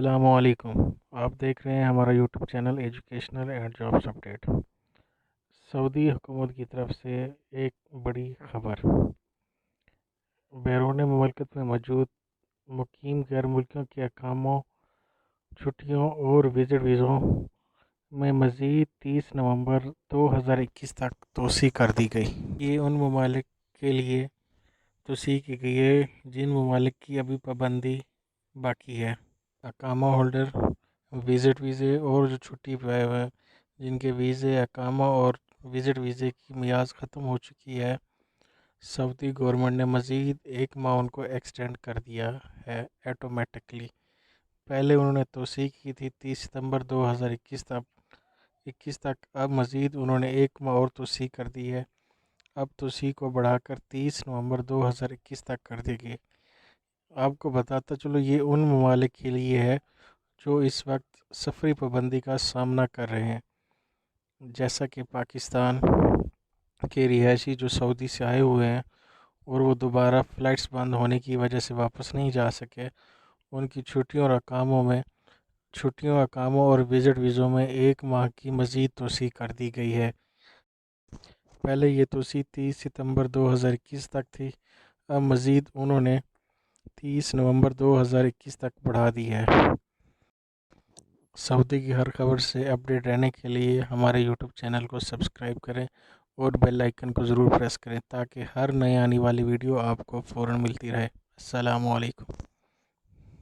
السلام علیکم۔ آپ دیکھ رہے ہیں ہمارا YouTube channel educational and jobs update. سعودی حکومت کی طرف سے ایک بڑی خبر، بیرون مملکت میں موجود مقیم غیر ملکیوں کے اقاموں، چھٹیوں اور وزٹ ویزوں میں مزید 30 نومبر 2021 تک توسیع کر دی گئی۔ یہ ان ممالک کے لیے توسیع کی گئی ہے جن ممالک کی ابھی پابندی باقی ہے۔ اقامہ ہولڈر، وزٹ ویزے اور جو چھٹی پہ آئے ہوئے ہیں جن کے ویزے، اقامہ اور وزٹ ویزے کی میعاد ختم ہو چکی ہے، سعودی گورنمنٹ نے مزید 1 ماہ ان کو ایکسٹینڈ کر دیا ہے ایٹومیٹکلی۔ پہلے انہوں نے توسیع کی تھی 30 ستمبر 2021 تک، اب مزید انہوں نے 1 ماہ اور توسیع کر دی ہے۔ اب توسیع کو بڑھا کر 30 نومبر 2021 تک کر دی گئی۔ آپ کو بتاتا چلو، یہ ان ممالک کے لیے ہے جو اس وقت سفری پابندی کا سامنا کر رہے ہیں، جیسا کہ پاکستان کے رہائشی جو سعودی سے آئے ہوئے ہیں اور وہ دوبارہ فلائٹس بند ہونے کی وجہ سے واپس نہیں جا سکے، ان کی چھٹیوں اقاموں اور وزٹ ویزوں میں 1 ماہ کی مزید توسیع کر دی گئی ہے۔ پہلے یہ توسیع 30 ستمبر 2021 تک تھی، اب مزید انہوں نے 30 نومبر 2021 تک بڑھا دی ہے۔ سعودی کی ہر خبر سے اپڈیٹ رہنے کے لیے ہمارے یوٹیوب چینل کو سبسکرائب کریں اور بیل آئیکن کو ضرور پریس کریں تاکہ ہر نئے آنے والی ویڈیو آپ کو فوراً ملتی رہے۔ السلام علیکم۔